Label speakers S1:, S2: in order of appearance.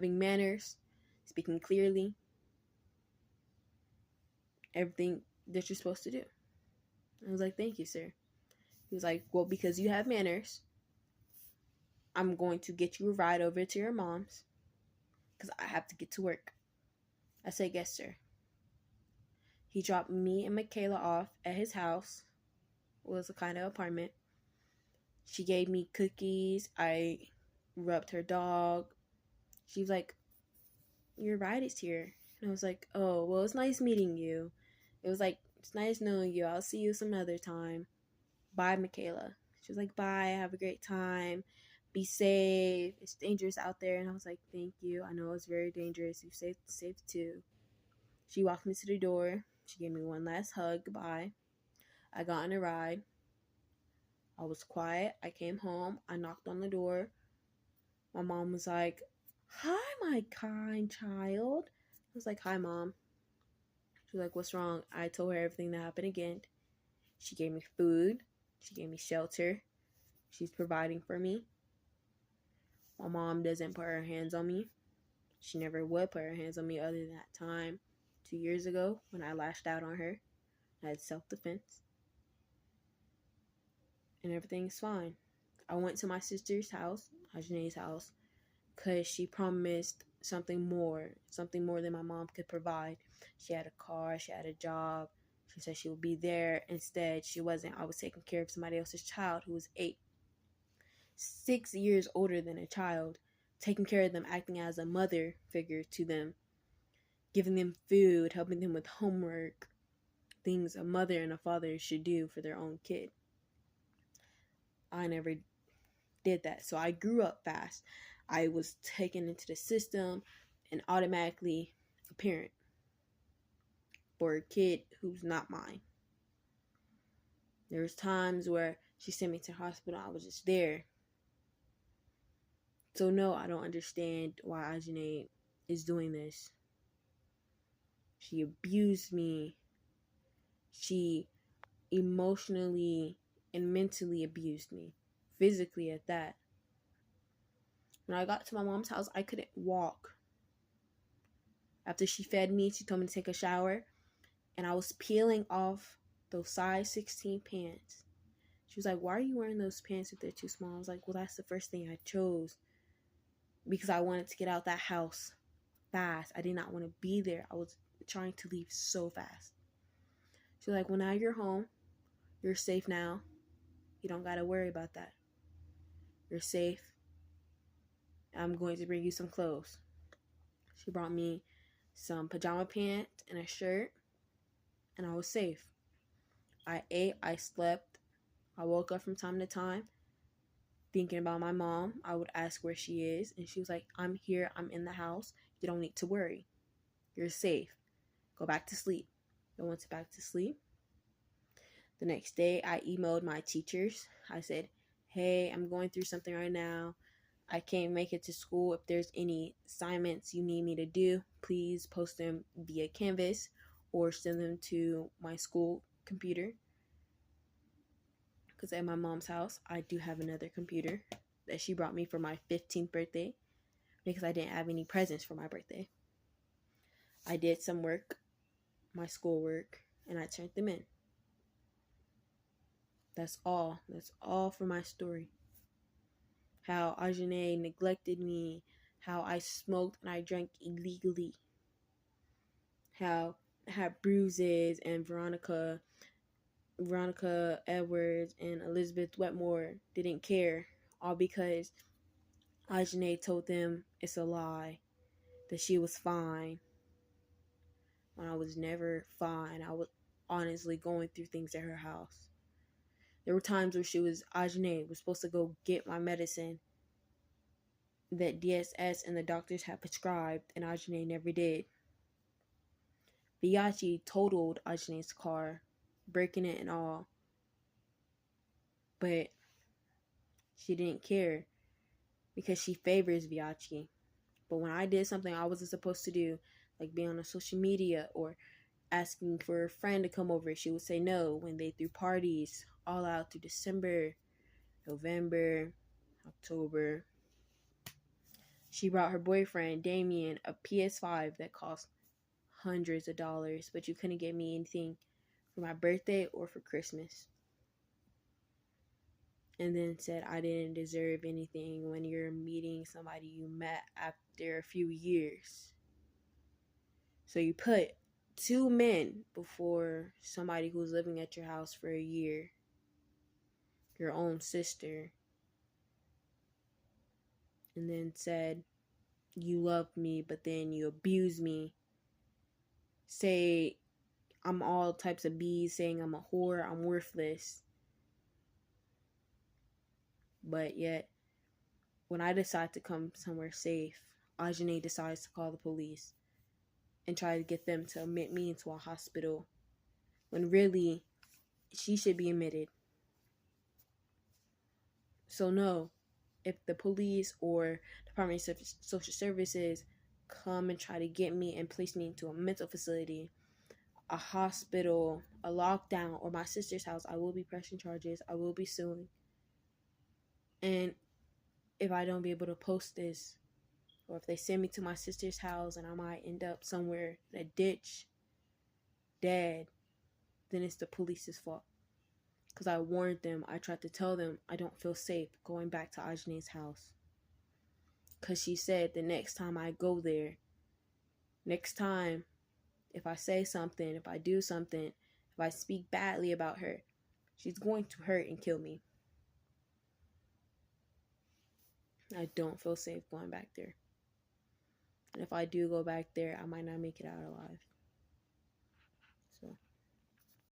S1: having manners, speaking clearly, everything that you're supposed to do. I was like, thank you, sir. He was like, well, because you have manners, I'm going to get you a ride over to your mom's because I have to get to work. I said, yes, sir. He dropped me and Michaela off at his house. It was a kind of apartment. She gave me cookies. I rubbed her dog. She was like, your ride is here. And I was like, oh, well, it's nice meeting you. It was like, it's nice knowing you. I'll see you some other time. Bye, Michaela. She was like, bye. Have a great time. Be safe. It's dangerous out there. And I was like, thank you. I know it's very dangerous. You safe too. She walked me to the door. She gave me one last hug. Goodbye. I got on a ride. I was quiet. I came home. I knocked on the door. My mom was like, hi, my kind child. I was like, hi, Mom. She was like, what's wrong? I told her everything that happened again. She gave me food. She gave me shelter. She's providing for me. My mom doesn't put her hands on me. She never would put her hands on me other than that time 2 years ago when I lashed out on her. I had self-defense. And everything's fine. I went to my sister's house, Ajne's house, because she promised something more than my mom could provide. She had a car, she had a job. She said she would be there. Instead, she wasn't. I was taking care of somebody else's child who was 8, 6 years older than a child, taking care of them, acting as a mother figure to them, giving them food, helping them with homework, things a mother and a father should do for their own kid. I never did that. So I grew up fast. I was taken into the system and automatically a parent for a kid who's not mine. There was times where she sent me to the hospital. I was just there. So no, I don't understand why Ajane is doing this. She abused me. She emotionally and mentally abused me. Physically at that. When I got to my mom's house, I couldn't walk. After she fed me, she told me to take a shower. And I was peeling off those size 16 pants. She was like, why are you wearing those pants if they're too small? I was like, well, that's the first thing I chose. Because I wanted to get out that house fast. I did not want to be there. I was trying to leave so fast. She was like, well, now you're home. You're safe now. You don't got to worry about that. You're safe. I'm going to bring you some clothes. She brought me some pajama pants and a shirt. And I was safe. I ate. I slept. I woke up from time to time thinking about my mom. I would ask where she is. And she was like, I'm here. I'm in the house. You don't need to worry. You're safe. Go back to sleep. I went back to sleep. The next day, I emailed my teachers. I said, hey, I'm going through something right now. I can't make it to school. If there's any assignments you need me to do, please post them via Canvas or send them to my school computer. Because at my mom's house, I do have another computer that she brought me for my 15th birthday because I didn't have any presents for my birthday. I did some work, my schoolwork, and I turned them in. That's all. That's all for my story. How Ajane neglected me, how I smoked and I drank illegally, how I had bruises, and Veronica Edwards and Elizabeth Wetmore didn't care, all because Ajane told them it's a lie, that she was fine, when I was never fine. I was honestly going through things at her house. There were times where Ajane was supposed to go get my medicine that DSS and the doctors had prescribed, and Ajane never did. Viachi totaled Ajane's car, breaking it and all, but she didn't care because she favors Viachi. But when I did something I wasn't supposed to do, like being on a social media or asking for a friend to come over, she would say no. When they threw parties all out through December, November, October, She brought her boyfriend, Damien, a PS5 that cost hundreds of dollars, but you couldn't get me anything for my birthday or for Christmas. And then said I didn't deserve anything when you're meeting somebody you met after a few years. So you put two men before somebody who's living at your house for a year, your own sister, and then said you love me, but then you abuse me, say I'm all types of B's, saying I'm a whore, I'm worthless. But yet, when I decide to come somewhere safe, Ajane decides to call the police and try to get them to admit me into a hospital when really she should be admitted. So no, if the police or Department of Social Services come and try to get me and place me into a mental facility, a hospital, a lockdown, or my sister's house, I will be pressing charges. I will be suing. And if I don't be able to post this, or if they send me to my sister's house and I might end up somewhere in a ditch, dead, then it's the police's fault. Because I warned them, I tried to tell them I don't feel safe going back to Ajne's house. Because she said the next time I go there, next time, if I say something, if I do something, if I speak badly about her, she's going to hurt and kill me. I don't feel safe going back there. And if I do go back there, I might not make it out alive.